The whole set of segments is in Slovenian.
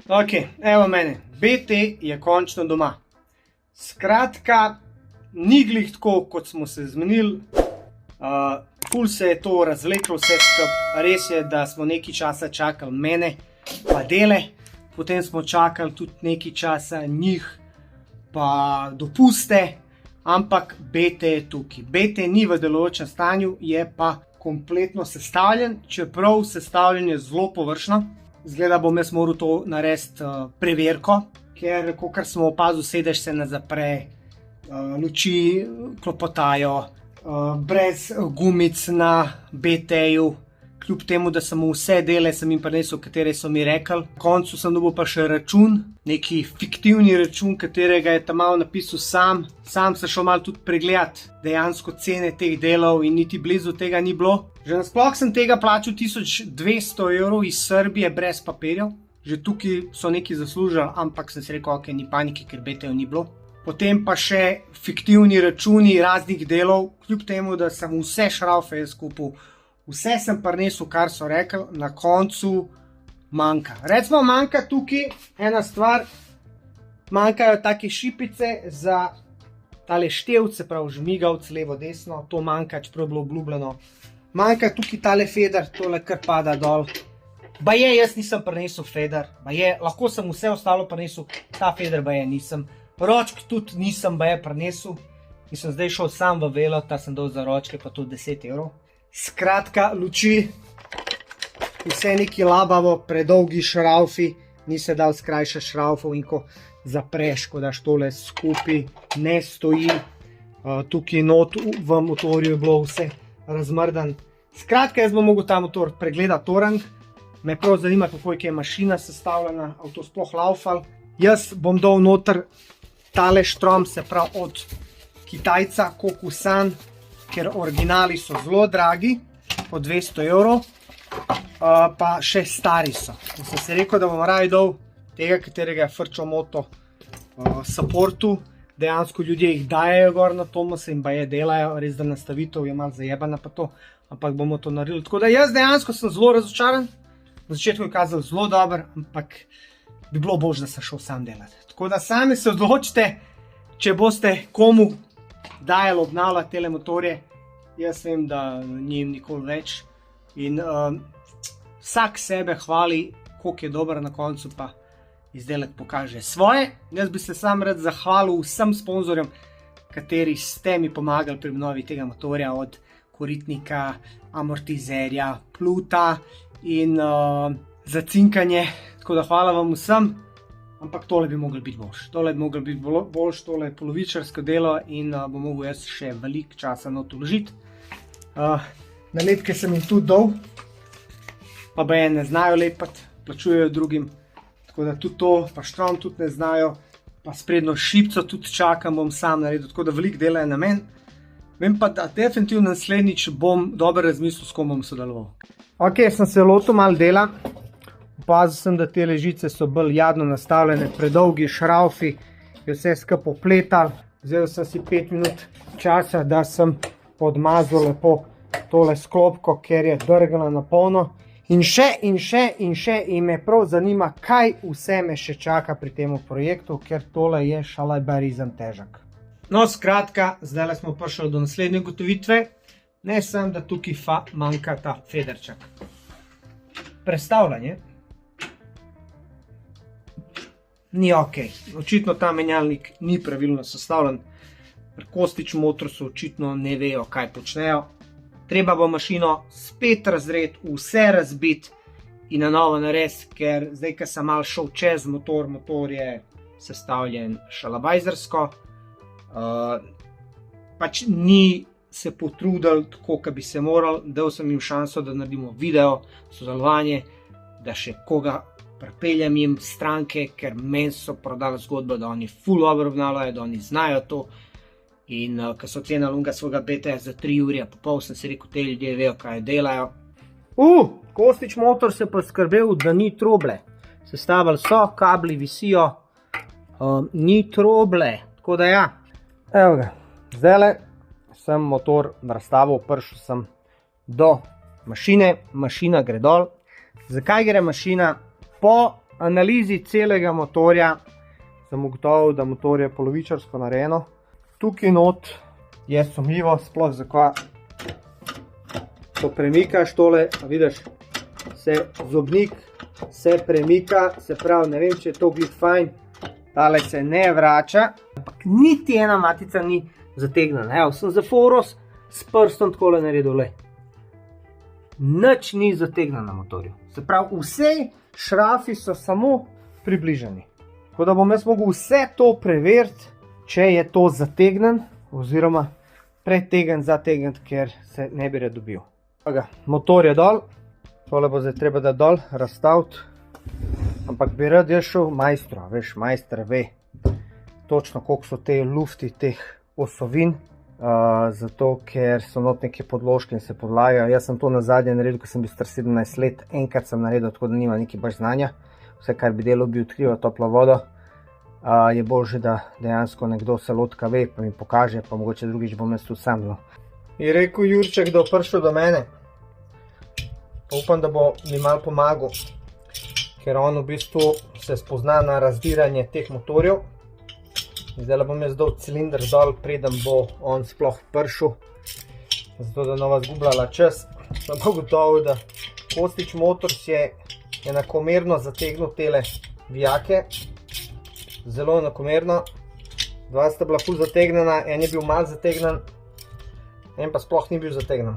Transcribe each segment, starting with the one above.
Ok, evo mene, BT je končno doma. Skratka, ni glih tako, kot smo se zmenili. Ful se je to razvleklo vse skupaj. Res je, da smo nekaj časa čakali mene pa dele, potem smo čakali tudi nekaj časa njih pa dopuste, ampak BT je tukaj. BT ni v delujočem stanju, je pa kompletno sestavljen, čeprav sestavljen je zelo površno. Zgleda, bom jaz moral to narediti preverko, ker, kakor smo opazili, sedež se ne zapre, luči klopotajo, brez gumic na BT-ju, kljub temu, da sem vse dele sem jim prinesel, katere so mi rekli. Na koncu sem dobil pa še račun, neki fiktivni račun, katerega je tam malo napisal sam. Sam sem šel malo tudi pregledati dejansko cene teh delov in niti blizu tega ni bilo. Že nasploh sem tega plačal 1200 € iz Srbije brez papirjev. Že tukaj so neki zaslužili, ampak sem si rekel, ok, ni panike, ker BT-jev ni bilo. Potem pa še fiktivni računi raznih delov, kljub temu, da sem vse šraufe skupil, vse sem prinesel, kar so rekli, na koncu manjka. Recimo, manjka tukaj ena stvar, manjkajo take šipice za tale števce, prav žmigavc, levo, desno, to manjka, čeprav je bilo obljubljeno. Manjka tukaj tale feder, tole kar pada dol. Baje, jaz nisem prinesel feder, baje, lahko sem vse ostalo prinesel, ta feder baje nisem. Ročk tudi nisem baje prinesel in sem zdaj šel sam v Velo, ta sem dal za ročke pa tudi 10 €. Skratka, luči, vse neki labavo, predolgi šraufi, ni se dal skrajšati šraufov in ko zapreš, ko daš tole skupaj, ne stoji. Tukaj not v motorju je bilo vse razmrdan. Skratka, jaz bom mogel ta motor pregledati torang. Me prav zanima, kako je mašina sestavljena, ali to sploh laufal. Jaz bom dal noter tale štrom, se pravi od Kitajca, Kokusan, ker originali so zelo dragi, po 200 €, pa še stari so. In sem si rekel, da bom raje dal tega, katerega je Frčo Moto supportu. Dejansko ljudje jih dajejo gor na Tomose in baje delajo, res da nastavitev je malo zajebana pa to, ampak bomo to naredili. Tako da jaz dejansko sem zelo razočaran. Na začetku je kazal zelo dober, ampak bi bilo boljše, da sem šel sam delati. Tako da sami se odločite, če boste komu dajali obnavljati tele motorje. Jaz vem, da njim nikoli več. In vsak sebe hvali, koliko je dober na koncu, pa izdelek pokaže svoje. Jaz bi se sam rad zahvalil vsem sponzorjem, kateri ste mi pomagali pri obnovi tega motorja, od koritnika, amortizerja, pluta in zacinkanje. Tako da hvala vam vsem, ampak tole bi mogli biti boljš. Tole bi mogli biti boljš, tole je polovičarsko delo in bom mogel jaz še veliko časa not vložiti. Nalepke sem jim tudi dal, pa baje ne znajo lepati, plačujejo drugim. Tako da tudi to, pa štrom tudi ne znajo, pa sprednjo šipco tudi čakam, bom sam naredil, tako da veliko dela je na meni. Vem pa, da definitivno naslednjič bom dobro razmislil, s kom bom sodeloval. Ok, sem se lotil malo dela. Opazil sem, da te ležice so bolj jadno nastavljene, predolgi šraufi, je vse skupaj popletal. Vzel sem si 5 minut časa, da sem podmazal lepo tole sklopko, ker je drgala na polno. In me prav zanima, kaj vse me še čaka pri tem projektu, ker tole je šalajbarizem težak. No, skratka, zdaj smo prišli do naslednje ugotovitve. Ne sem, da tukaj manjka ta federček. Prestavljanje ni ok. Očitno ta menjalnik ni pravilno sestavljen. Pri Kostić Motorsu očitno ne vejo, kaj počnejo. Treba bo mašino spet razred, vse razbiti in na novo narediti, ker zdaj, ko sem malo šel čez motor, motor je sestavljen šalabajzersko. Pač ni se potrudil tako, kot bi se moral. Dal sem jim šanso, da naredimo video, sodelovanje, da še koga pripeljem jim stranke, ker meni so prodali zgodbo, da oni ful dobro obnavljajo, da oni znajo to. In ko so cenili unga svojega BT za 3 ure, pa pol sem si rekel, te ljudje vejo, kaj delajo. Kostić Motor se poskrbel, da ni troble. Sestavili so, kabli visijo, ni troble. Tako da ja, evo ga, zdajle sem motor razstavil, prišel sem do mašine, mašina gre dol. Zakaj gre mašina? Po analizi celega motorja sem ugotovil, da motor je polovičarsko narejeno. Tukaj not je sumljivo, sploh zakaj. Ko premikaš tole, vidiš, se zobnik se premika, se pravi, ne vem, če je to glih fajn, tale se ne vrača, ampak niti ena matica ni zategnjena. Evo, sem za foros s prstom takole naredil, le. Nič ni zategnjeno na motorju. Se pravi, vse šrafi so samo približani. Tako da bom jaz mogel vse to preveriti, če je to zategnen, oziroma pretegnen, zategnen, ker se ne bi rad dobil. Motor je dol, tole bo zdaj treba da dol razstaviti, ampak bi rad jaz šel majstru, veš, majster ve točno koliko so te lufti teh osovin, zato ker so not neke podložke in se podlagajo. Jaz sem to nazadnje naredil, ko sem bil star 17 let, enkrat sem naredil, tako da nima nekaj baš znanja, vse kar bi delal bi odkrival toplo vodo. Je bolj že, da dejansko nekdo se lotka ve, pa mi pokaže, pa mogoče drugič bom jaz tu sam. Je rekel Jurček, da bo prišel do mene. Pa upam, da bo mi malo pomagal, ker on v bistvu se spozna na razdiranje teh motorjev. Zdaj bom jaz dal cilinder dol, preden bo on sploh prišel, zato da nova zgubljala čas. Sem pa gotovil, da Kostić Motors je enakomerno zategnil tele vijake, zelo enakomerno. Dva sta bila ful zategnjena, en je bil malo zategnen, en pa sploh ni bil zategnen.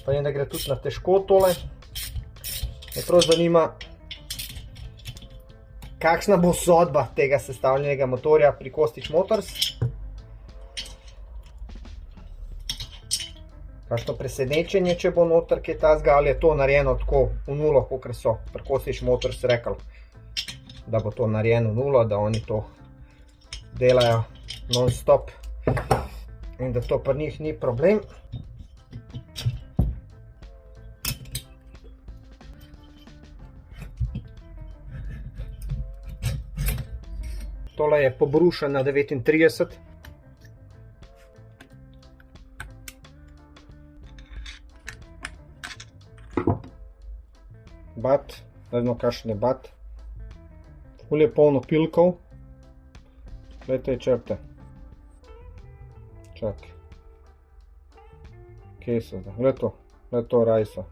Pa je, da gre tudi na težko tole. Me prav zanima, kakšna bo sodba tega sestavljenega motorja pri Kostić Motors. Kakšno presenečenje, če bo noter kaj tazga, ali je to narejeno tako v nulo, kakor so pri Kostić Motors rekli, da bo to narejeno v nulo, da oni to delajo non-stop in da to pri njih ni problem. Tole je pobrušen na 39. Bat, vedno kakšen je bat. Ful je polno pilkov. Glejte črte. Čakaj. Kje so zdaj? Glej to rajso.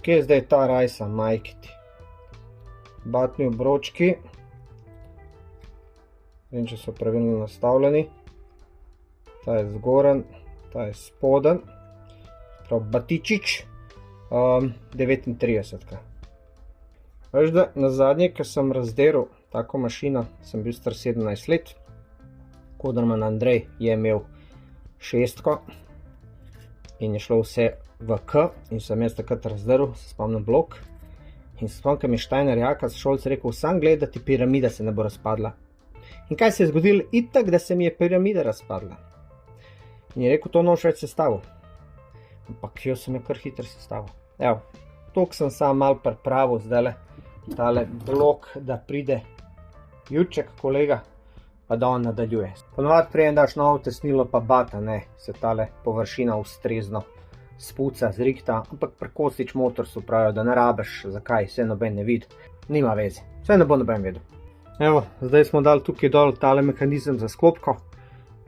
Kje je zdaj ta rajsa, majkiti? Batni obročki. Vem, če so pravilno nastavljeni. Ta je zgoren, ta je spoden. Prav batičič. 39. Veš da, na zadnje, ko sem razdelal tako mašino, sem bil star 17 let. Koderman Andrej je imel 6 in je šlo vse v K in sem jaz takrat razdelal, se spomnim blok. In se spomnim, ko mi je Štajner Jaka Šolc rekel, sam gleda, da ti piramida se ne bo razpadla. In kaj se je zgodilo? Itak, da se mi je piramida razpadla. In je rekel, to noč več sestavil. Ampak jo sem jo kar hitro sestavil. Evo, toliko sem sam malo pripravil zdajle, tale blok, da pride Jurček, kolega, pa da on nadaljuje. Ponovadi preden daš novo tesnilo pa bata, ne, se tale površina ustrezno spuca, zrihta, ampak pri Kostić Motorsu pravijo, da ne rabeš, zakaj, vse noben ne vidi, nima veze, vse ne bo noben vedel. Evo, zdaj smo dali tukaj dol tale mehanizem za sklopko,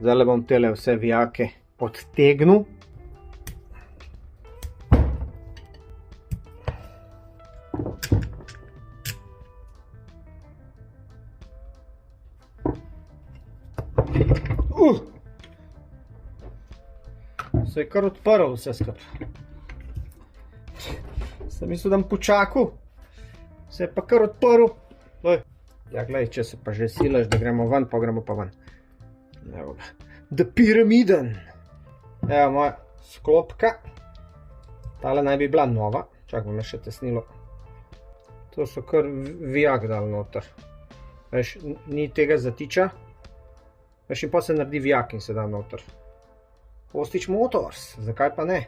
zdaj bom tele vse vijake odtegnil. Se je kar odprl vse skupaj. Sem mislil, da bom počakal. Se je pa kar odprl. Ja, gledaj, če se pa že silaš, da gremo ven, pa gremo pa ven. Evo ga. The Pyramiden. Evo moja sklopka. Tale naj bi bila nova. Čak, bom še tesnilo. To so kar vijak dal noter. Veš, ni tega zatiča. Veš, in pa se naredi vijak in se da noter. Kostić Motors, zakaj pa ne?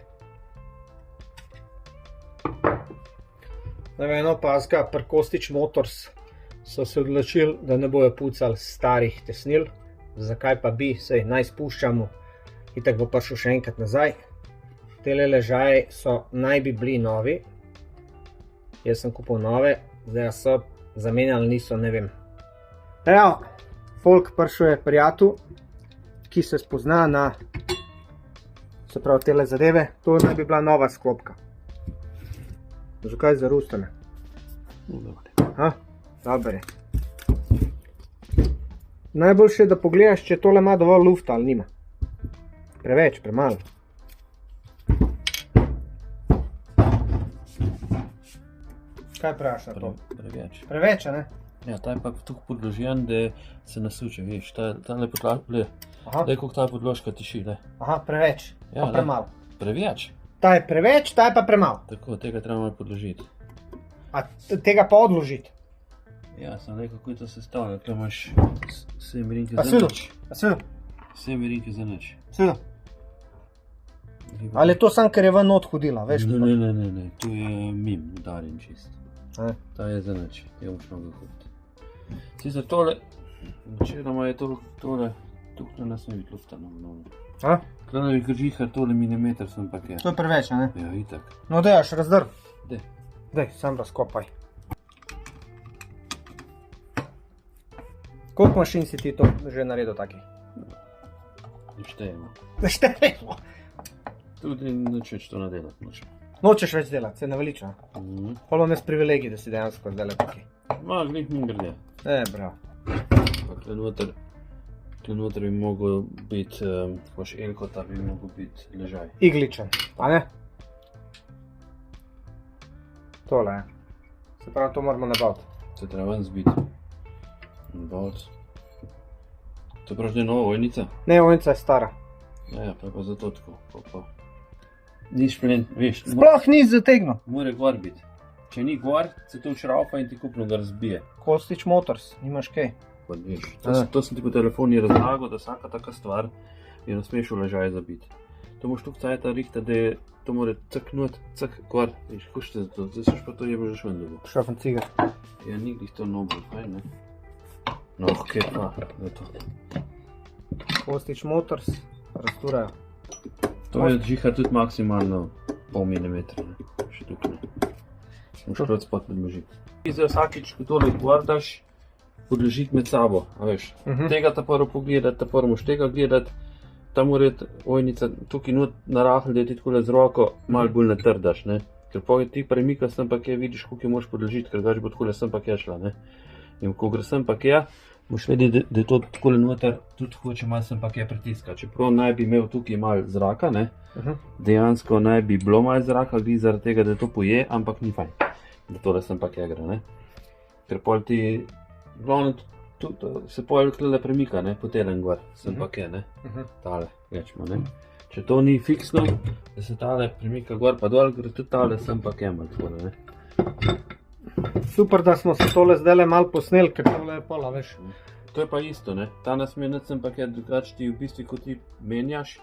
Zdaj eno pazka, pri Kostić Motors so se odločili, da ne bojo pucali starih tesnil. Zakaj pa bi, sej naj spuščamo, itak bo prišel še enkrat nazaj. Tele ležaje so naj bi bili novi. Jaz sem kupil nove, Zdaj so zamenjali, niso, ne vem. Evo, folk prišel je prijatelj, ki se spozna na, se pravi, tele zadeve. To naj bi bila nova sklopka. Zakaj zarustane? Ha? Dobar je. Najboljše je, da pogledaš, če tole ima dovolj lufta ali nima. Preveč, premalo. Kaj praviš na to? Preveč. Preveč, a ne? Ja, ta je pa tako podložen, da se nasuče, veš, ta je podložka, Aha. da je koliko ta podložka tiši, le. Aha, preveč. Ja, Pa premalo. Preveč. Ta je preveč, ta je pa premalo. Tako, tega treba malo podložiti. A tega pa odložiti. Ja, sem rekel, kako je to sestavljeno, tukaj imaš 7 rinke Pa za svido, nič. pa svido, 7 rinke za nič. svido. Ali je to sam, ker je ven odhodila, veš? Ne, tu je mim, udarjen čist. A? Ta je za nič, je močno ga kupiti. Sicer tole, načeloma je tole, tukaj ne sme biti lufta na mnogo. A? Tukaj ne bi kržihar tole milimeter sem pa je. To je preveč, a ne? Ja, itak. No, dejaš, razdrv. Dej. Dej, sam razkopaj. Koliko mašin si ti to že naredil taki? Ne štejemo. Ne štejemo. Tudi nič več to nadelati nočemo. Nočeš več delati, se naveliča. Mhm. Polo ne s privilegij, da si dejansko zdaj taki. Ma, glih mi grede. Bravo. Pa tle noter bi mogel biti, koš elkota bi mogel biti ležaj. Igličen, a ne? Tole je. Se pravi, to moramo nabaviti. Se treba ven zbiti. Nabaviti. To praviš, da je nova vojnica? Ne, ovnica je stara. Ja, pa zato tako, pa. Ni šplen, veš, Sploh ni zategnil. mora gor biti. Če ni gor, se to šraufa in ti kupno ga razbije. Kostič Motors, nimaš kaj. Pa veš, to sem ti po telefonu razlagal, da vsaka taka stvar je ne smeš v ležaj zabiti. To moraš tukaj cajta rihta, da je to mora caknut, cak gor, veš, kušte za to, zdaj seš pa to jebe že šven dobil. Šofen cigar. Ja, nikdih to nobil, kaj ne? No, kje pa, da to. Kostič Motors, rasturajo. To je žihar tudi maksimalno pol milimetra, ne? Še tukaj ne. Moš krot spod podložiti. Ti zdaj vsakič, ko tole gor daš, podložiti med sabo, a veš. Tega ta prvo pogledati, ta prvo moš tega gledati, ta mora biti ojnica tukaj not narahl, da je ti takole z roko malo bolj natrdaš, ne. Ker potem ti premikaš sem pa kje, vidiš, koliko je moš podložiti, ker gač bo takole sem pa kje šla, ne. In ko gre sem pa kje, boš vedeti, da je to takole noter, tudi hoče malo sem pa kje pritiska. Čeprav naj bi imel tukaj malo zraka, ne, dejansko naj bi bilo malo zraka, glih zaradi tega, da to poje, ampak ni fajn, da tole sem pa kje gre, ne. Ker pol ti, glavno, se pol tle premika, ne, po telen gor, sem pa kje, ne, tale, rečemo, ne. Če to ni fiksno, da se tale premika gor pa dol, gre tudi tale sem pa kje malo takole, ne. Super, da smo se tole zdajle malo posneli, ker tole je pola, veš. To je pa isto, ne, ta nas nič sem pa kje, drugače ti v bistvu, ko ti menjaš,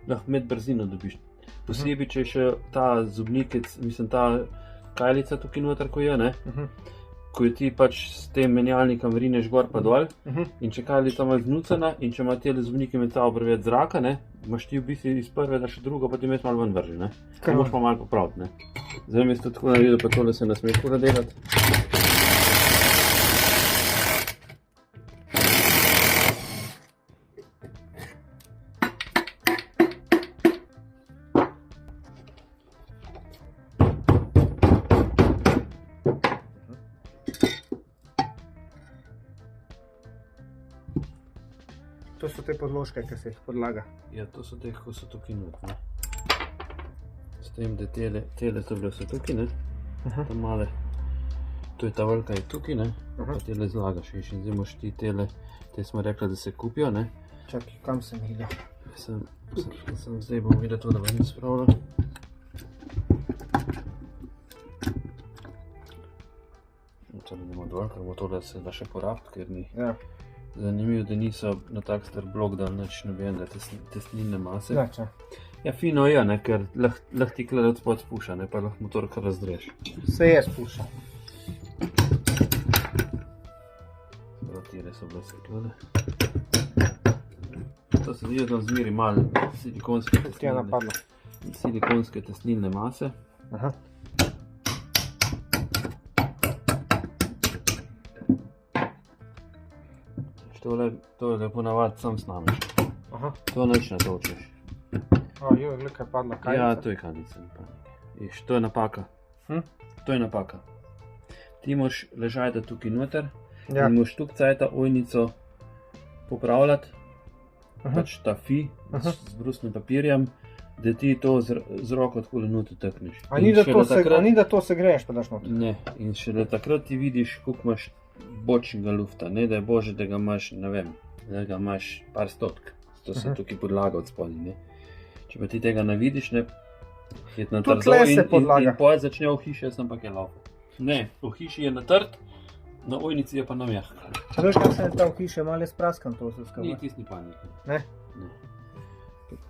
lahko med brzino dobiš. Posebej, če je še ta zobnikec, mislim, ta kajlica tukaj noter, ko je, ne, ko jo ti pač s tem menjalnikom vrineš gor pa dol, in če kajlica malo znucena in če ima tele zobnike med sabo preveč zraka, ne, imaš ti v bistvu iz prve da še drugo, pa ti imaš malo ven vrži, ne. To moš pa malo popraviti, ne. Zdaj mi je to tako naredil, pa tole se ne smeš tako delati. To so te podložke, ki se jih podlaga. Ja, to so te, ko so tukaj not, ne. S tem, da tele so bile vse tukaj, ne. Ta male, to je ta velika je tukaj, ne. Pa tele zlagaš, veš, in zdaj moš ti tele, te smo rekli, da se kupijo, ne. Čakaj, kam sem jih dal? Sem zdaj bom videl to, da ven spravljal. Tole idemo dol, ker bo tole se da še porabiti, ker ni. Ja. Zanimivo, da niso na tak star blok dali nič nobenega tesnilne mase. Ja, če. Ja, fino je, ne, ker lahko ti klede od spod spuša, ne, pa lahko motor kar razdreš. Se je spušal. Tire so bile se klede. To se zdi, da zmeri malo silikonske tesnilne mase. Aha. tole ponavadi sam snameš. Aha. To nič ne točeš. Jo, gled, kaj je padla kajica. Ja, to je kajica. Viš, to je napaka. To je napaka. Ti moraš ležati tukaj noter Ja. in moraš tukaj cajta ojnico popravljati, pač ta fi z brusnim papirjem, da ti to z roko tako noter tekneš. A ni da to se greješ, pa daš noter? Ne, in šele takrat ti vidiš, koliko imaš bočnega lufta, ne da je bože, da ga imaš, ne vem, da ga imaš par stotk, to se tukaj podlaga od spodaj, ne. Če pa ti tega ne vidiš, ne, je na Tudi trdo tle se in podlaga. poje začne v hiši, jaz sem pa je laufen. Ne, v hiši je na trd, na ojnici je pa na mehko. Če veš, kaj se je ta v hiši, malo je spraskan to vse Ni skupaj. tisti panika. Ne?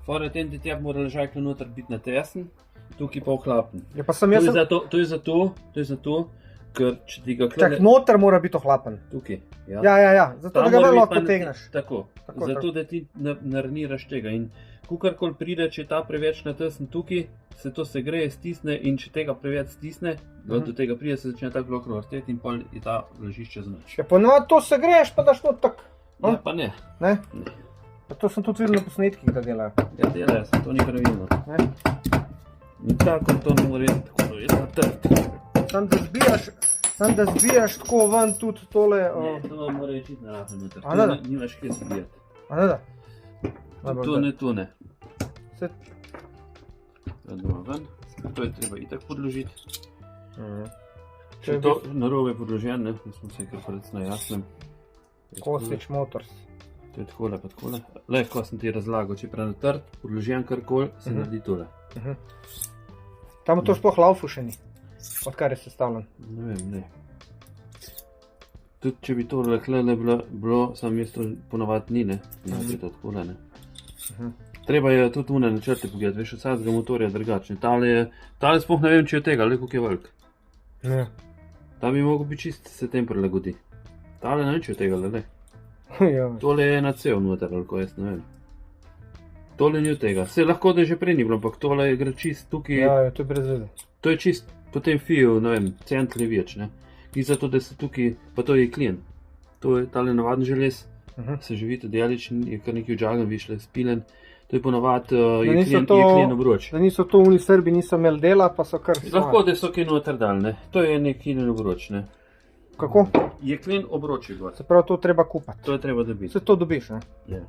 Fora je tem, da ti mora ležajka noter biti na tesen, tukaj pa ohlapen. Ja, pa sem jaz... To je zato, ker če ti ga Čak, noter mora biti ohlapen. tukaj, ja. Ja, zato da ga mora malo biti lahko pa potegneš. Tako, Tako, zato tako. da ti nareniraš tega in kukarkoli pride, če je ta preveč natesen tukaj, se to segreje, stisne in če tega preveč stisne, do tega pride, se začne tako lahko vrteti in pol je ta ležišče znaš. Ja, ponovadi to se greješ, pa daš noter tak. Ja, pa ne. Ne? Pa to sem tudi videl na posnetkih, da delajo. Ja, delajo se, to ni pravilno. Ne? Nikakor to ne more iti tako, je na trd. Sam da zbijaš tako ven tudi tole... Ne, to mora iti na rahlo noter. A ne da? Nimaš kje zbijati. A ne da? To ne. Se... Damo ven, to je treba itak podložiti. Če Če to narobe podložen, ne, smo se kar na jasnem. Kosič Motors. To je takole pa takole. Le, ko sem ti razlagal, če je prenatrd, podložen karkoli, se naredi tole. Tam to sploh laufu še ni, odkar je sestavljen. Ne vem, ne. Tudi če bi to leklele bilo, sam jaz to ponavadi ni, ne. Ne bi to takole, ne. Treba je tudi une načrte pogledati, veš, od vsakega motorja drugačne. Tale sploh ne vem, če je tega, le koliko je velik. Ne. Ta bi mogel biti čist se tem prilagodi. Tale ne vem, če je tega, le. Ja. Tole je na cev noter, ali ko jaz ne vem. Tole ni od tega. Se lahko, da je že prej ni bilo, ampak tole gre čist tukaj. Ja, to je brez veze. To je čist po tem fiju, ne vem, centli več, ne. Ni zato, da se tukaj, pa to je klin. To je tale navaden želez, se že vidi, dialičen, je kar nekaj vžagan, višle spilen. To je ponavad je klin obroč. Da niso to oni Srbi, niso imeli dela, pa so kar... Lahko, da so kaj noter dal, ne. To je nek klin obroč, ne. Kako? Je klin obroč je gor. Se pravi, to treba kupati. To je treba dobiti. Se to dobiš, ne? Ja.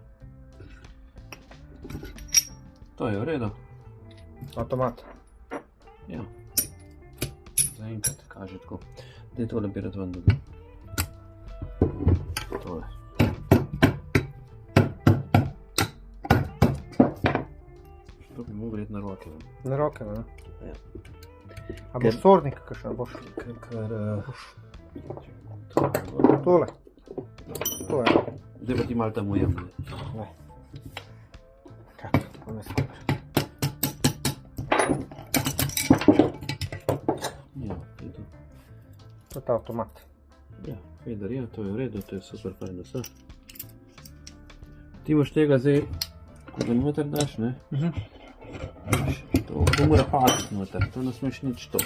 To je v redu. Avtomat. Ja. Zaenkrat kaže tako. Daj tole bi rad ven dobil. Tole. To bi mogel iti na roke. Na roke, ne? Ja. A boš sornik kakšen, boš? Tole. To je. Zdaj pa ti malo tam ujem. Ne. Kako, to ne skupaj. Ja, to je to. To je ta avtomat. Ja, Feder, ja, to je v redu, to je super fajn vse. Ti boš tega zdaj, ko ga noter daš, ne? To mora paditi noter, to ne smeš nič to.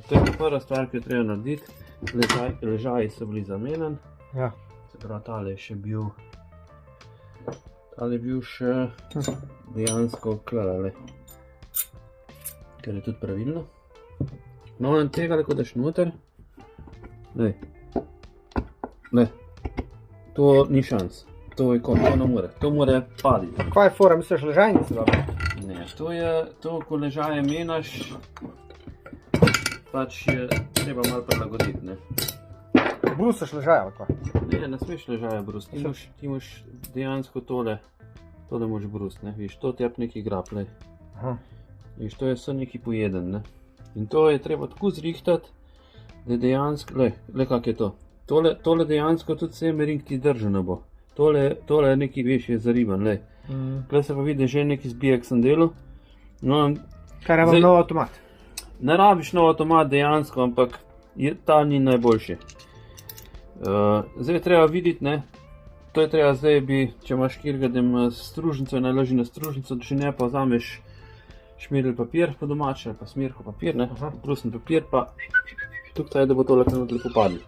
To je prva stvar, ki jo treba narediti. Ležaji so bili zamenjani. Ja. Se pravi, tale je bil še dejansko klale. Ker je tudi pravilno. No, in tega lahko daš noter. Ne. To ni šans. To je kot, to ne more. To more paditi. Kaj je fora, misliš ležajnice dobro? Ne, to ko ležaje menaš, pač je treba malo prilagoditi, ne. Brusaš ležaje, ali kaj? Ne smeš ležaja brust, ti moš dejansko tole moš brust, ne, viš, to tep neki graplej. Viš, to je vse neki pojeden, ne. In to je treba tako zrihtati, da dejansko, le kak je to. Tole dejansko tudi se mering ti drža ne bo. Tole je neki, veš, je zariban, lej. Tukaj se pa vidi, že neki zbijek sem delal. Kaj rabim nov avtomat? Ne rabiš nov avtomat dejansko, ampak ta ni najboljši. Zdaj treba videti, ne, to je treba zdaj če imaš kjerga, da ima stružnico in naloži na stružnico, če ne pa vzameš šmiril papir po domače, ali pa smirko papir, ne, brusen papir pa tukaj, da bo to lahko lepo padlo.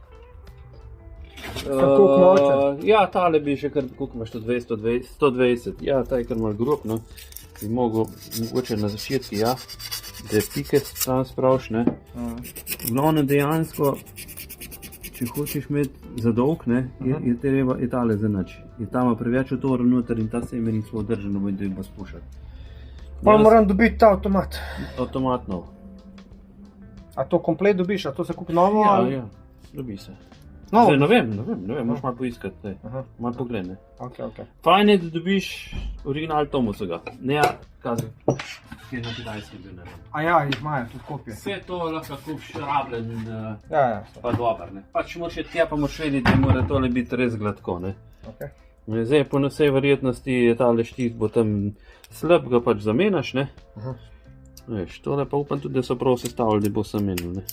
koliko močen? Ja, tale bi še kar, koliko imaš to 120, ja, ta je kar malo grob, no. Bi mogel, mogoče na začetki, ja, da pike tam spraviš, ne. V glavnem dejansko, če hočeš imeti za dolg, ne, je treba, je tale za nič. Je tam preveč otvora noter in ta semen smo održeno, da jih bo spušati. Pa moram dobiti ta avtomat. Avtomat nov. A to komplet dobiš, a to se kupi novo? Ja, dobi se. Novo? Zdaj, ne vem, moraš malo poiskati, malo pogled, ne. Ok. Fajn je, da dobiš original Tomusega, ne, kazi, ki je na Kitajski bil, ne vem. A ja, jih imajo tudi kopije. Vse to lahko kupiš rabljen, Ja. pa dober, ne. Pač moraš iti tja, pa moraš vedeti, da mora tole biti res gladko, ne. Ok. Zdaj, po vsej verjetnosti je tale štit bo tam slab, ga pač zamenjaš, ne. Veš, tole pa upam tudi, da so prav sestavili, da bo se menil, ne.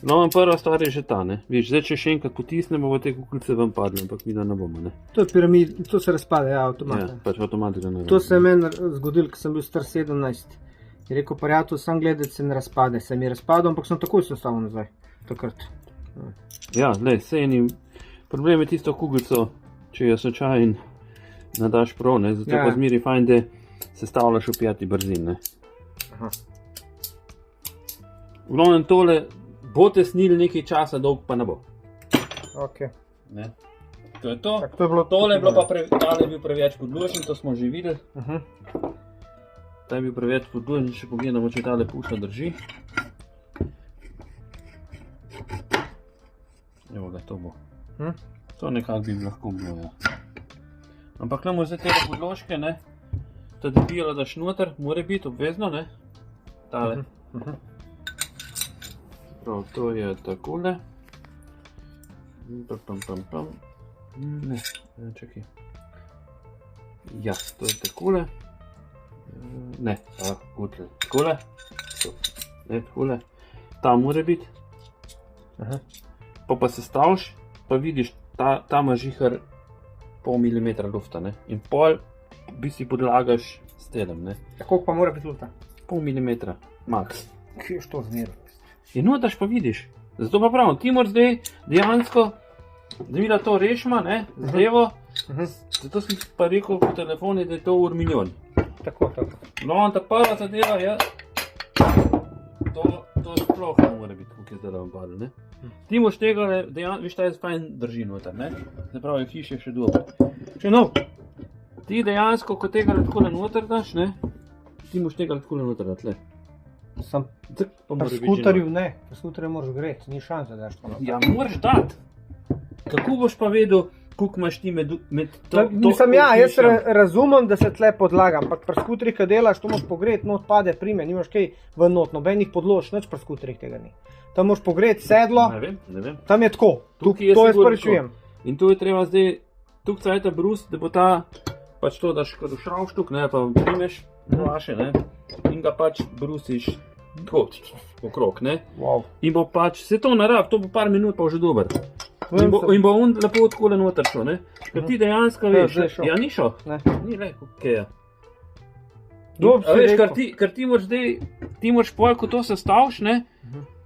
No, prva stvar je že ta, ne. Viš, zdaj, če še enkrat potisnemo, bo te kukuljice ven padle, ampak mi da ne bomo, ne. To je piramid, to se razpade, ja, avtomat. Ja, pač avtomatika ne. To se je meni zgodilo, ko sem bil star 17. Je rekel, prijatelj, sam gledaj, se ne razpade. Se mi je razpadel, ampak sem takoj sestavil nazaj. Takrat. Ja, glej, sej ni. Problem je tisto kuglico, če je slučajen, nadaš prav, ne. Zato pa zmeri fajn, da sestavljaš v 5 brzin, ne. V glavnem tole bo tesnil nekaj časa, dolg pa ne bo. Ok. Ne. To je to. Tak, to je bilo tole je bilo pa tale je bil preveč podložen, to smo že videli. Ta je bil preveč podložen, še pogledamo, če tale pušno drži. Evo ga, to bo. To nekako bi lahko bilo, ja. Ampak imamo zdaj tega podložke, ne. Ta debila daš noter, mora biti obvezno, ne. Tale. Prav, to je takole. Ne, čakaj. Ja, to je takole. Ne, takole. Ne, takole. Ta mora biti. Pa se staviš, pa vidiš, ta ima žihar pol milimetra lufta, ne. In pol bi si podlagaš s telem, ne. Koliko pa mora biti lufta? Pol milimetra, max. Kje je to zmeril? In notaš pa vidiš. Zato pa pravim, ti moraš zdaj dejansko, da mi da to rešima, ne, z levo, zato sem pa rekel po telefoni, da je to ur milijon. Tako. No, in ta prva zadeva je, to sploh ne mora biti, koliko je zdaj vam padlo, ne. Ti moraš tega, viš, ta je fajn drži noter, ne, se pravi, hiš je še dobro. Še nov. Ti dejansko, ko tega takole noter daš, ne, ti moraš tega takole noter dati, le. Sam pri skuterju ne, pri skuterju moraš greti, ni šanse, da daš to noter. Ja, moraš dati. Kako boš pa vedel, koliko imaš ti med to? Mislim, ja, jaz razumem, da se tle podlaga, ampak pri skuterjih, ko delaš, to moraš pogreti, not pade prime, nimaš kaj v not, nobenih podlož, nič pri skuterjih tega ni. Tam moraš pogreti sedlo, ne vem. Tam je tako, to je sporočujem. In to je treba zdaj, tukaj cajta brus, da bo ta, pač to daš kot v šravštuk, ne, pa primeš vaše, ne, in ga pač brusiš tako, okrog, ne. In bo pač, se to narab, to bo par minut pa že dober. In bo on lepo takole noter šel, ne. Ker ti dejansko veš, ja ni šel? Ni le, kaj je. A veš, ker ti moraš zdaj, ti moraš pol, ko to sestaviš, ne,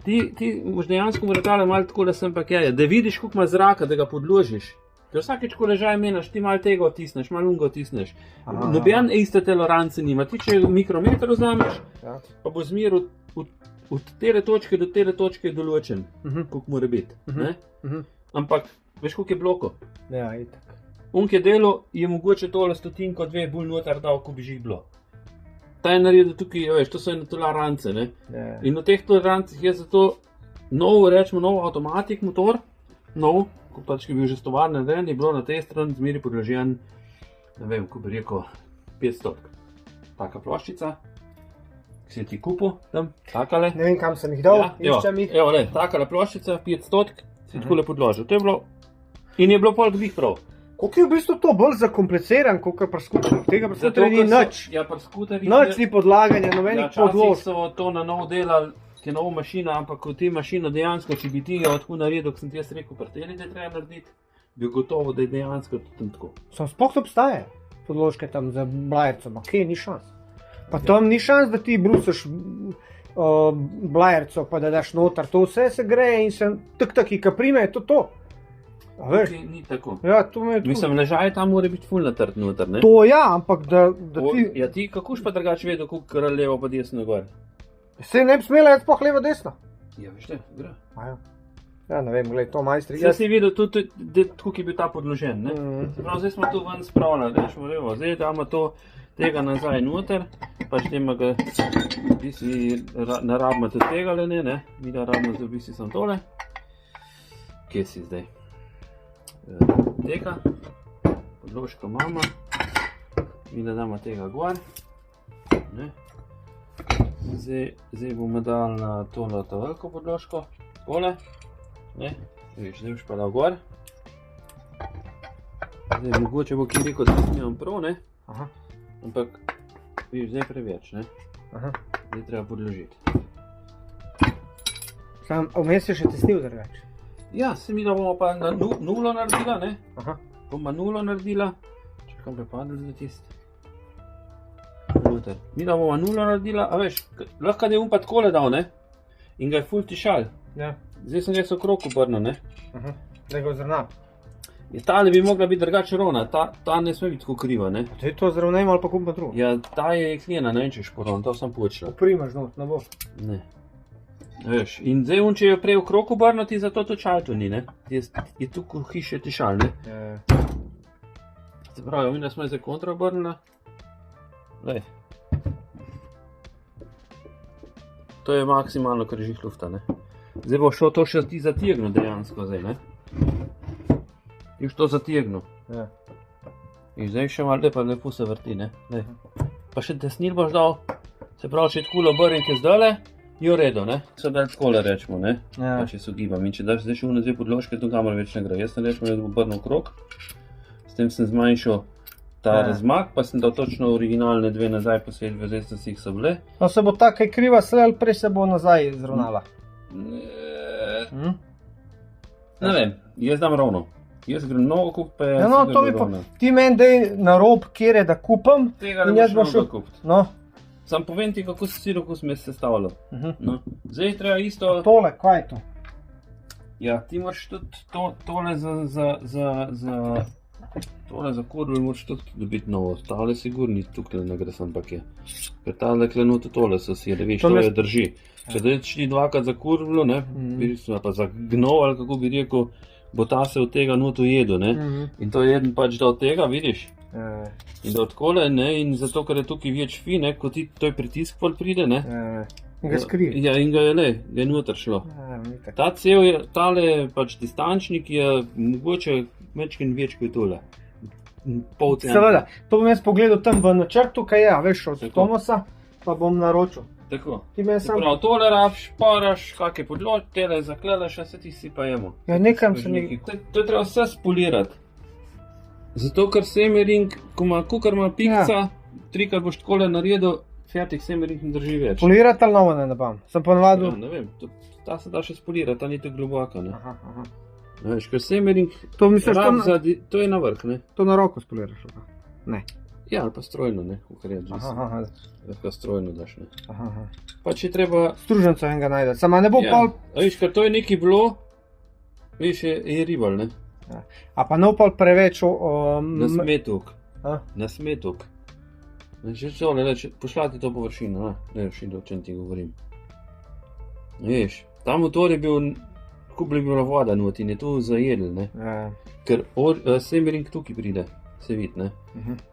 ti moraš dejansko mora tale malo takole sem pa kaj je, da vidiš, koliko ima zraka, da ga podložiš. Ker vsakeč, ko ležaj menaš, ti malo tega otisneš, malo unga otisneš. Noben iste tolerance nima. Ti, če mikrometer vzameš, pa bo zmer od tele točke do tele točke določen, koliko mora biti. Ampak, veš, koliko je bloko? Ja, itak. Onk je delo, je mogoče tole stotinko, dve bolj noter dal, ko bi že bilo. Ta je naredil tukaj, veš, to so ene tolerance, ne. In v teh tolerancih je zato nov, rečemo, nov avtomatik motor, nov, ko pač, ki je bil že stovarne narejen, je bilo na tej strani zmeri podložen, ne vem, ko bi rekel, 500. Taka ploščica, ki si ti kupil tam, takale. Ne vem, kam sem jih dal, iščem jih. Evo, ne, takale ploščica, 500, si takole podložil. To je bilo, in je bilo pol dvih prav. Koliko je v bistvu to bolj zakompliciran, kot pri skuterjih? Tega pri skuterjih ni nič. Ja, pri skuterjih nič ni podlaganja, nobenih podlož. Včasih so to na novo delali, ki je nova mašina, ampak ko ti mašino dejansko, če bi ti jo tako naredil, kot sem ti jaz rekel, preteli, da je treba narediti, bi gotovo, da je dejansko tam tako. Sploh to obstaje, podložke tam za blajercem, kje ni šans. Pa tam ni šans, da ti brusiš blajerco, pa da daš noter, to vse se greje in se tak, ki prime, je to. A veš? Tukaj ni tako. Ja, to me je Mislim, ležaj tam mora biti ful natrd noter, ne? To ja, ampak da ti... Ja, ti kakoš pa drugače vedel, koliko levo pa desno gor? Se ne bi smela jeti sploh levo desno. Ja, veš te, gra. Ja, ne vem, gled, to majstri. Jaz si videl tudi, kako je bil ta podložen, ne? Se pravi, zdaj smo tu ven spravljali, rečemo levo, zdaj damo tega nazaj noter, pač tema ga, ne rabimo tudi tega le ne, mi da rabimo zdaj v bistvu samo tole. Kje si zdaj? Tega, podložko imamo, mi da damo tega gor, ne? Zdaj bomo dali na tole to veliko podložko, tole, ne? Viš, zdaj boš pa dal gor. Zdaj mogoče bo ki rekel, da snimam prav, ne? Ampak, viš, zdaj preveč, ne? Zdaj treba podložiti. Sam vmes je še tesnil drugače. Ja, se mi da bomo pa na nulo naredila, ne? Bomo nulo naredila. Čakam prepadli za tiste. Mi da bomo nulo naredila, a veš, lahko da je pa takole dal, ne? In ga je ful tišal. Ja. Zdaj sem ga so krok obrnil, ne? Da ga zravnam. Tale bi mogla biti drugače rovna, ta ne sme biti tako kriva, ne? Te to zravnajmo ali pa kum pa drugo. Ja, ta je kljena, ne vem če šporovna, to sem počela. Oprimaš not, ne bo. Ne. Veš, in zdaj če jo prej v krok obrnil, ti zato to čalto ni, ne? Je tukaj hiše tišal, ne? Se pravi, mi da smo zdaj kontra obrnila. Lej. To je maksimalno, kar je žih lufta, ne? Zdaj bo šlo to še ti zategnil dejansko zdaj, ne? Iš to zategnil. Ja. In zdaj še malo lepo se vrti, ne? Lej. Pa še tesnil boš dal, se pravi, če tako obrnite zdajle, je v redu, ne? So da takole rečemo, ne? Ja. Pa če se ugibam. In če daš zdaj še une dve podložke, to kamor več ne gre. Jaz sem rečemo, da bo obrnil krog, s tem sem zmanjšal ta razmak, pa sem dal točno originalne dve nazaj, pa se zdaj sem si jih so bile. No se bo ta kaj kriva slej ali prej se bo nazaj zravnala? Ne vem, jaz dam ravno. Jaz grem mnogo kup, pa Ja, no, to mi pa, ti meni daj na rob, kjer je da kupam. Tega ne boš mnogo kupt. No. Sam povem ti, kako se sirokus me sestavljalo. No. Zdaj treba isto... Tole, kaj je to? Ja, ti moraš tudi tole za kurve moraš tudi dobiti novo. Tale sigurni tukaj ne gre, ampak je. Ker tale klenuto tole so sjede, veš, to je drži. Če da šli dvakrat za kurvlo, ne, pa za gnov, ali kako bi rekel, bo ta se od tega noto jedel, ne. In to je jeden pač da od tega, vidiš? In da odkole, ne, in zato, ker je tukaj več fi, ne, ko ti toj pritisk pol pride, ne. In ga skrije. Ja, in ga je noter šlo. Ta cel je, tale pač distančnik je mogoče mečkin več kot tole. Pol centa. Seveda, to bom jaz pogledal tam v načrtu, kaj je, veš, od Tomosa, pa bom naročil. Tako. Ti meni sam... Prav, tole rabiš, paraš, kakje podlož, tele zakladaš, a se ti si pa jemo. Ja, nekam se mi... To je treba vse spolirati. Zato, ker semering, kukar ima pikca, trikrat boš takole naredil, fertik semering ne drži več. Polirati ali novo ne nabam? Sem ponavadu... Ja, ne vem, ta se da še spolirati, ta ni tako globaka, ne. Veš, ker semering, to misliš, to je na vrh, ne. To na roko spoliraš, ne. Ja, ali pa strojno, ne, kukar je odvisno. Lahko strojno daš, ne. Pa če treba... Struženco enega najdeti, sama ne bo pol... A viš, ker to je neki bilo, viš, je ribal, ne. A pa ne bo pol preveč... Na smetok. Na smetok. Če tole, pošljati to površino, ne veš, o čem ti govorim. Viš, ta motor je bil, kako bi bila voda not in je to zajedel, ne. Ker semering tukaj pride. Se vidi, ne.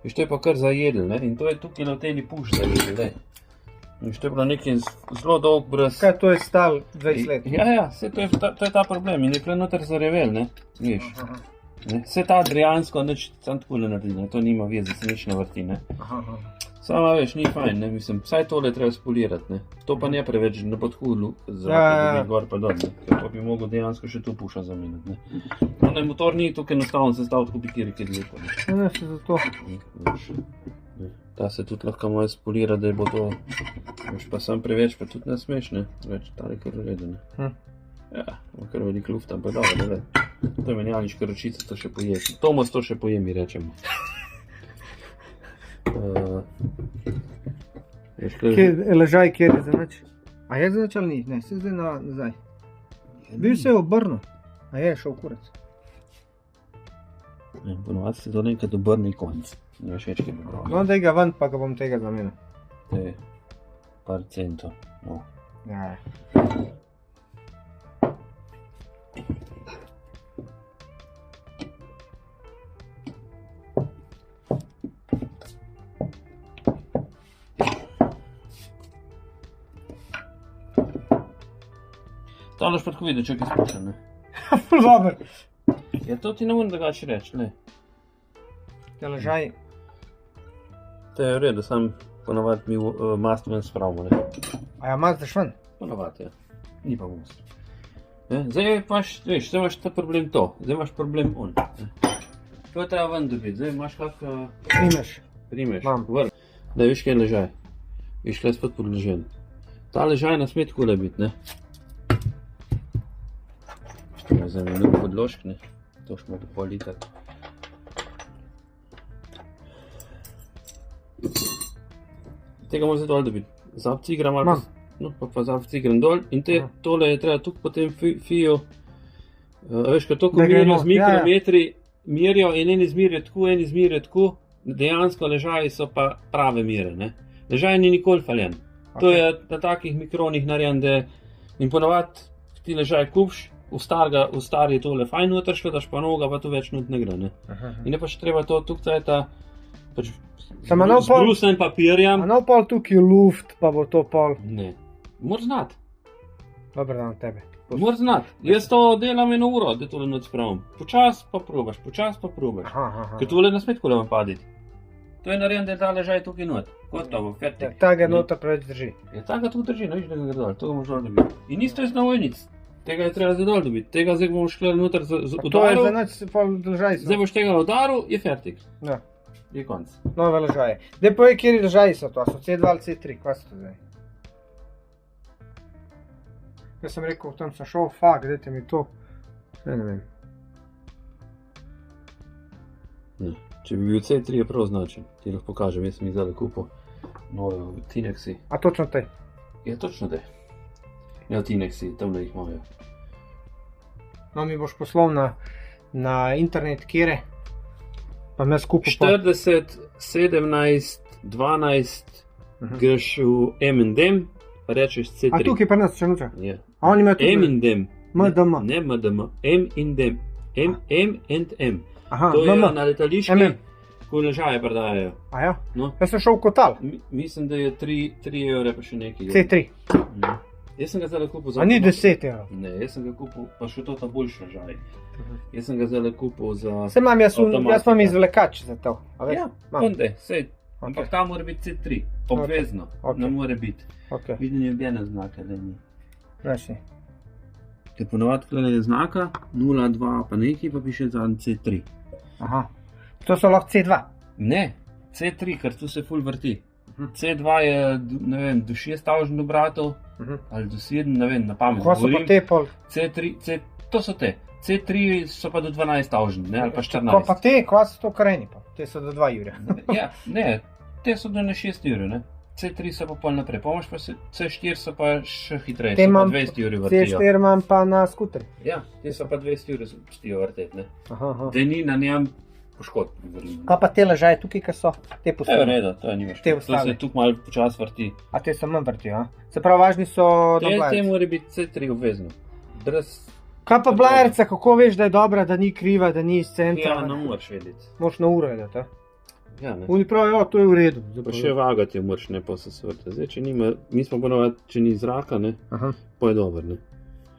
Viš, to je pa kar zajedel, ne, in to je tukaj na teli puš zajedel, ne. Viš, to je bilo nekaj zelo dolg brez... Kaj to je stal 20 let? Ja, to je ta problem in je tukaj noter zarevel, ne, viš. Vse ta dejansko nič sam tako ne naredi, ne, to nima veze, se nič ne vrti, ne. Sama veš, ni fajn, ne, mislim, vsaj tole treba spolirati, ne. To pa ne preveč, ne bo tako zrak, gor pa dol, ne, ker pa bi mogel dejansko še tu puša zamenjati, ne. No, motor ni tukaj enostavno sestavil tako pikiri, kaj lepo, ne. Ne, se zato. Ta se tudi lahko malo spolira, da bo to, veš, pa sam preveč, pa tudi ne smeš, ne, več, tale kar v redu, ne. Ja, kar veliko lufta, pa dobro, ne, to je menjalniška ročica, to še poje. Tomos to še poje, mi rečemo. Ležaj, kjer je zanač? A je zanač ali ni? Ne, se zdaj nazaj. Bil se je obrnil. A je šel kurec. Ponovadi se to nekaj obrne konc. Ne veš več, kaj bi bral. No, daj ga ven, pa ga bom tega zamenil. To je par centov. No. Ja. Tale pa tako vidi, če je spuščen, ne? Dober. Ja, to ti ne morem drugače reči, ne. Te ležaj. To je v redu, sam ponovadi mi mast ven spravimo, ne. A ja, mas daš ven? Ponovadi, ja. Ni pa mast. Zdaj imaš, veš, zdaj imaš ta problem to, zdaj imaš problem on. To je treba ven dobiti, zdaj imaš kak... Primeš, Imam. vrh. Da, viš, kaj je ležaj. Viš, kaj je spod podložen. Ta ležaj ne sme takole biti, ne. Zdaj mi nekaj podložk, ne. To šmo do pol liter. Tega moraš zdaj dol dobiti. Zap cigram ali Imam. no, pa zap cigram dol in tole je treba tukaj potem fijo. Veš, kaj toliko Da gre merijo not, z mikrometri, merijo in eni izmerijo tako, dejansko ležaji so pa prave mere, ne. Ležaj ni nikoli faljen. To je na takih mikronih narejen, da in ponovadi ti ležaj kupš, v star je tole fajn notrško, daš pa noga, pa to več not ne gre, ne. In je pač treba to tukaj pač Samo na z pol- brusnem papirjem. A no pol tukaj luft, pa bo to pol. Ne. Moraš znati. Dobar dan tebe. Moraš znati. Jaz to delam 1 uro, da tole not spravim. Počas pa probaš. Aha. Ker tole ne sme takole vam paditi. To je narejen, da je ta ležaj tukaj not. Gotovo, fertik. Ta ga nota preveč drži. Ja, ta ga tu drži, ne viš, da ga gre dol. To ga moraš dol dobiti. In isto je z navojnic. Tega je treba zdaj dol dobiti. Tega zdaj bomo šli noter z To je za udaril. noč pol ležaj. Zdaj boš tega udaril, je fertik. Ja, Je konc. nove ležaje. Daj povej, kjeri ležaji so to, a so C2 ali C3, kva so to zdaj? Jaz sem rekel, tam sem šel, dajte mi to. Ne vem. Ne. Če bi bil C3 je prav značen. Ti lahko pokažem, jaz sem jih zdaj kupil. Nove Tinexi. A točno te? Je točno te. Ja, Tinexi, tamle jih imajo. No, mi boš poslal na internet, kjere? Pa me skupaj pa. 40, 17, 12, greš v M&M, pa rečeš C3. A tukaj pa nas še nutra? Ja. A oni imajo tudi M&M. MDM. Ne MDM, M&M. M&M. Aha, To je MM. na letališki, MM. ko ležaje prodajajo. A ja? No, Jaz sem šel v Kotal. mislim, da je 3 evre pa še nekaj. C3. Jaz sem ga zdaj kupil za... A ni 10 evrov. Ne, jaz sem ga kupil, pa še to ta boljši ležaj. Jaz sem ga zdaj kupil za... Se imam jaz avtomatika. imam izvlekač za to. A veš? Ja, Imam. konde, sej. Ampak ta mora biti C3, obvezno, Ok. ne more biti. Ok, Vidim je objene znake, da ni. znaš. Ker ponovadi tukaj je znaka, 0,2 pa nekaj, pa piše zadnji C3. Aha. To so lahko C2. Ne, C3, ker tu se ful vrti. C2 je, ne vem, do 6.000 obratov, ali do 7, ne vem, na pamet Ko so pa govorim. te pol? C3, to so te. C3 so pa do 12.000, ne, ali pa 14. Ko pa te, kva so to kareni pa? Te so do 2 jurja. Ja, ne, te so do na 6 ur, ne. C3 so pa pol naprej, pomoč pa C4 so pa še hitreje, Te so pa imam 200 uri vrtijo. C4 imam pa na skuterju. Ja, te so pa 200 uri pustijo vrteti, ne. Aha. Da ni na njem poškodb, govorim. Kaj pa te ležaje tukaj, ki so? Te To je v pustili. redu, to je nimaš. Te To ostale. se tukaj malo počas vrti. A te so manj vrtijo, a? Se pravi, važni so do Te blajerca. mora biti C3 obvezno. Brez... Kaj pa blajerca, kako veš, da je dobra, da ni kriva, da ni iz centra? Ja, ne moreš vedeti. Moraš na uro vedeti, a? Ja, ne. Oni pravijo, to je v redu. Pa še vagati jo moraš, ne pa se svrte. Zdaj, če nima, mi smo ponovadi, če ni zraka, ne, Aha, pa je dober, ne.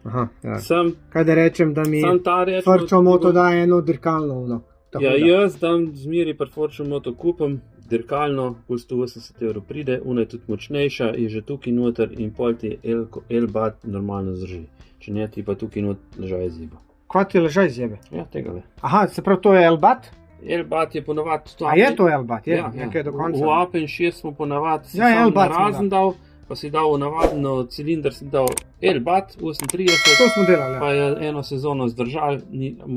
aha, ja. Sam Kaj da rečem, da mi ta reč... Forčo moto daje eno dirkalno ono. Tako Ja, da. jaz dam zmeri pri Forčo moto kupim, dirkalno, pol 180 evrov pride, ona je tudi močnejša, je že tukaj noter in pol ti L-bat normalno zdrži. Če ne, ti pa tukaj not ležaj ziba. Kva ti ležaj zjebe? Ja, tega le. Aha, se pravi, to je L-bat? L-bat je ponovadi... A je to L-bat? Je, Ja, nekaj do konca. V Apen 6 smo ponovadi si Ja, sam L-bat smo narazen dal, pa si dal v navadno cilinder, si dal L-bat 38, To smo delali, pa ja. je eno sezono zdržal,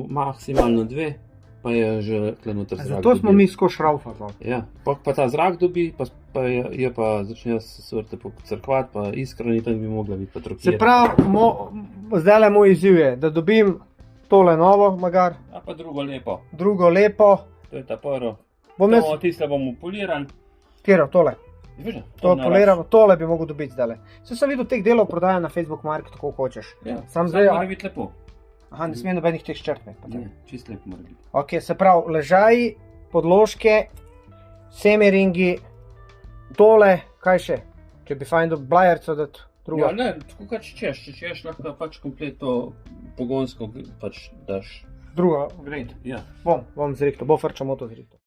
maksimalno 2, pa je že tle noter zrak. Zato smo dobil. mi skozi šraufali. Ja, pa ta zrak dobi, pa je pa začne se svrte pocrkvati, pa iskra ni tam bi mogla biti, pa Se tropirati. pravi, zdaj le moj izziv je, da dobim tole novo, magar, A pa drugo lepo. drugo lepo. To je ta prvo. Bom jaz, Tiste bomo polirali. kjero, tole. Viš, To poliramo, tole bi mogel dobiti zdajle. Sem videl teh delov prodaja na Facebook Marketu, kako hočeš. Ja, Sam zdaj, mora biti lepo. aha, ne sme nobenih teh črt imeti potem. Ne, čist lepo mora biti. Ok, se pravi, ležaji, podložke, semeringi, tole, kaj še? Če bi fajn do blajerca dati drugo. Ja, ne, tako kot če češ, lahko pač kompletno pogonsko pač daš. Drugo, grejt. Ja. Bom zrihtal, bo frčal moto zrihtal.